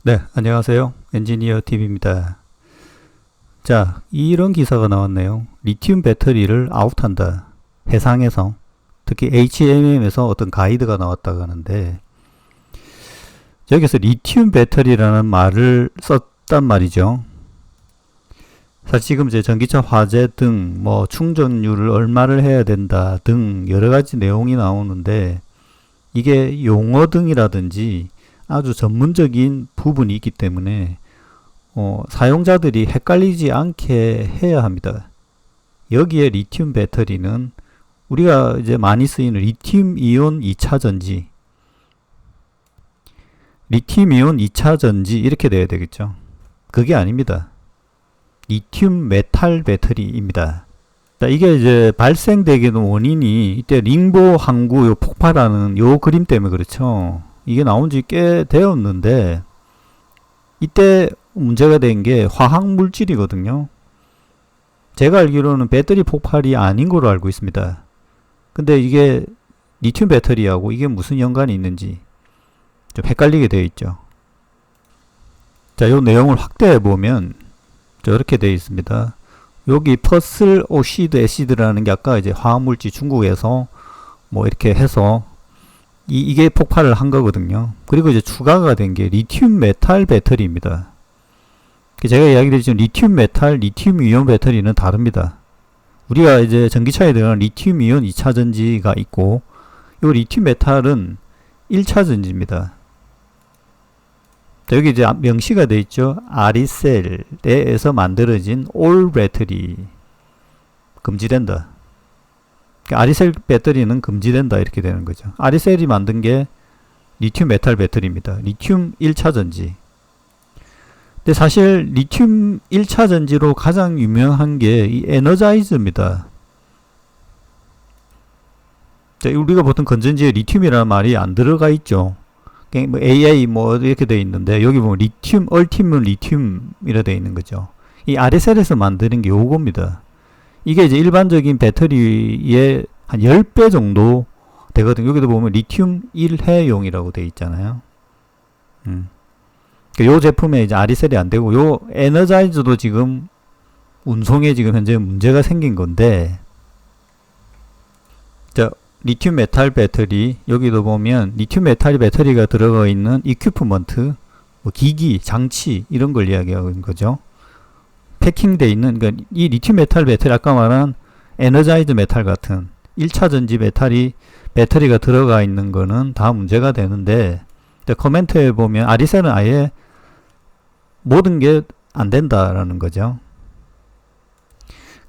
네, 안녕하세요. 엔지니어 TV입니다. 자, 이런 기사가 나왔네요. 리튬 배터리를 아웃한다. 해상에서. 특히 HMM에서 어떤 가이드가 나왔다고 하는데, 여기서 리튬 배터리라는 말을 썼단 말이죠. 사실 지금 이제 전기차 화재 등, 충전율을 얼마를 해야 된다 등 여러 가지 내용이 나오는데, 이게 용어 등이라든지 아주 전문적인 부분이 있기 때문에 사용자들이 헷갈리지 않게 해야 합니다. 여기에 리튬 배터리는 우리가 이제 많이 쓰이는 리튬 이온 2차 전지, 리튬 이온 2차 전지 이렇게 돼야 되겠죠. 그게 아닙니다. 리튬 메탈 배터리입니다. 이게 이제 발생되게 된 원인이 이때 링보 항구 요 폭발하는 요 그림 때문에 그렇죠. 이게 나온 지 꽤 되었는데 이때 문제가 된 게 화학 물질이거든요. 제가 알기로는 배터리 폭발이 아닌 걸로 알고 있습니다. 근데 이게 리튬 배터리하고 이게 무슨 연관이 있는지 좀 헷갈리게 되어 있죠. 자, 요 내용을 확대해 보면 저렇게 되어 있습니다. 여기 퍼슬 오시드 애시드라는 게 아까 이제 화학물질 중국에서 이렇게 해서 이게 폭발을 한 거거든요. 그리고 이제 추가가 된 게 리튬 메탈 배터리입니다. 제가 이야기드렸지만 리튬 메탈, 리튬 이온 배터리는 다릅니다. 우리가 이제 전기차에 들어가는 리튬 이온 2차 전지가 있고, 이 리튬 메탈은 1차 전지입니다. 여기 이제 명시가 되어 있죠. 아리셀에서 만들어진 올 배터리 금지된다. 아리셀 배터리는 금지된다 이렇게 되는 거죠. 아리셀이 만든 게 리튬 메탈 배터리입니다. 리튬 1차 전지. 근데 사실 리튬 1차 전지로 가장 유명한 게 이 에너자이즈입니다. 우리가 보통 건전지에 리튬이라는 말이 안 들어가 있죠. AA 이렇게 되어 있는데 여기 보면 리튬, 얼티밋 리튬이라 되어 있는 거죠. 이 아리셀에서 만드는 게 요겁니다. 이게 이제 일반적인 배터리의 한 10배 정도 되거든요. 여기도 보면 리튬 1해용이라고 되어 있잖아요. 요 제품에 이제 아리셀이 안 되고, 요 에너자이즈도 지금 운송에 지금 현재 문제가 생긴 건데, 자, 리튬 메탈 배터리, 여기도 보면 리튬 메탈 배터리가 들어가 있는 이퀴프먼트, 기기, 장치, 이런 걸 이야기하는 거죠. 패킹되어 있는, 그러니까 이 리튬 메탈 배터리, 아까 말한 에너자이즈 메탈 같은 1차 전지 배터리가 들어가 있는 거는 다 문제가 되는데, 코멘트에 보면 아리셀은 아예 모든 게 안 된다라는 거죠.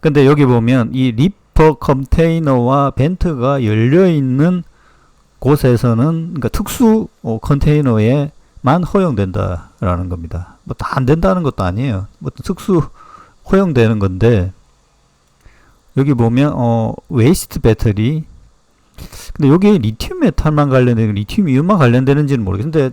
근데 여기 보면 이 리퍼 컨테이너와 벤트가 열려 있는 곳에서는, 그러니까 특수 컨테이너에만 허용된다라는 겁니다. 다 안 된다는 것도 아니에요. 특수 허용되는 건데, 여기 보면 웨이스트 배터리, 근데 여기 리튬 메탈만 관련되는, 리튬 이온만 관련되는지는 모르겠는데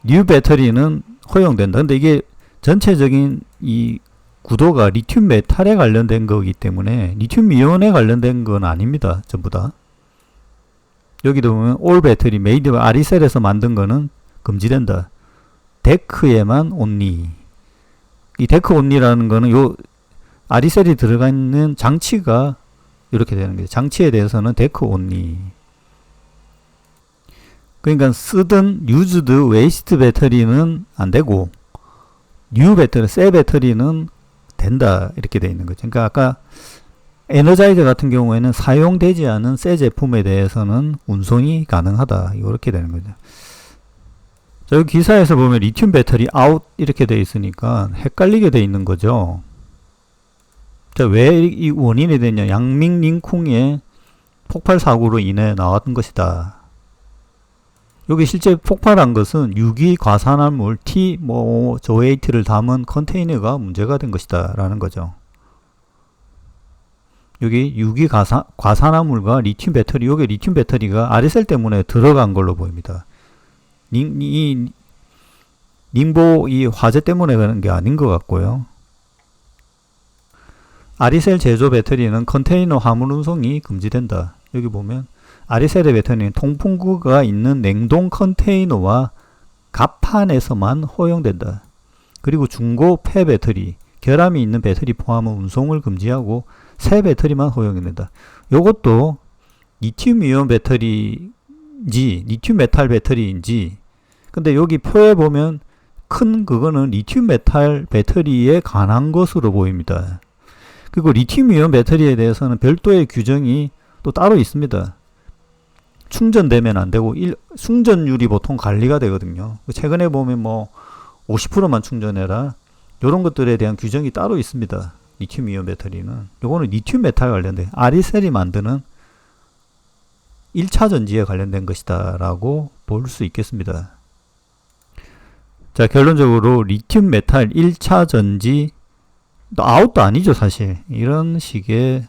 뉴 배터리는 허용된다. 근데 이게 전체적인 이 구도가 리튬 메탈에 관련된 거기 때문에 리튬 이온에 관련된 건 아닙니다. 전부 다. 여기도 보면 올 배터리 메이드 아리셀에서 만든 거는 금지된다. 데크에만 온리. 이 데크 온리라는 거는 요 아리셀이 들어가 있는 장치가 이렇게 되는 거죠. 장치에 대해서는 데크 온리. 그러니까 쓰던 유즈드 웨이스트 배터리는 안 되고 뉴 배터리, 새 배터리는 된다 이렇게 되어 있는 거죠. 그러니까 아까 에너자이저 같은 경우에는 사용되지 않은 새 제품에 대해서는 운송이 가능하다 이렇게 되는 거죠. 자, 여기 기사에서 보면 리튬 배터리 아웃 이렇게 되어 있으니까 헷갈리게 되어 있는 거죠. 자, 왜 이 원인이 되냐? 양밍 링쿵의 폭발 사고로 인해 나왔던 것이다. 여기 실제 폭발한 것은 유기 과산화물 조에이트를 담은 컨테이너가 문제가 된 것이다 라는 거죠. 여기 유기 과산화물과 리튬 배터리, 여기 리튬 배터리가 아리셀 때문에 들어간 걸로 보입니다. 이 닝보 이 화재 때문에 그런 게 아닌 것 같고요. 아리셀 제조 배터리는 컨테이너 화물 운송이 금지된다. 여기 보면 아리셀의 배터리는 통풍구가 있는 냉동 컨테이너와 갑판에서만 허용된다. 그리고 중고 폐 배터리, 결함이 있는 배터리 포함은 운송을 금지하고 새 배터리만 허용된다. 요것도 리튬 이온 배터리인지 리튬 메탈 배터리인지, 근데 여기 표에 보면 큰 그거는 리튬 메탈 배터리에 관한 것으로 보입니다. 그리고 리튬 이온 배터리에 대해서는 별도의 규정이 또 따로 있습니다. 충전되면 안 되고 충전율이 보통 관리가 되거든요. 최근에 보면 뭐 50%만 충전해라, 이런 것들에 대한 규정이 따로 있습니다. 리튬 이온 배터리는 요거는 리튬 메탈 관련된 아리셀이 만드는 1차 전지에 관련된 것이다 라고 볼 수 있겠습니다. 자, 결론적으로 리튬 메탈 1차 전지 아웃도 아니죠 사실. 이런 식의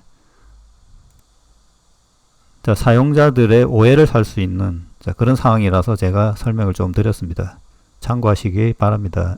자, 사용자들의 오해를 살 수 있는 그런 상황이라서 제가 설명을 좀 드렸습니다. 참고하시기 바랍니다.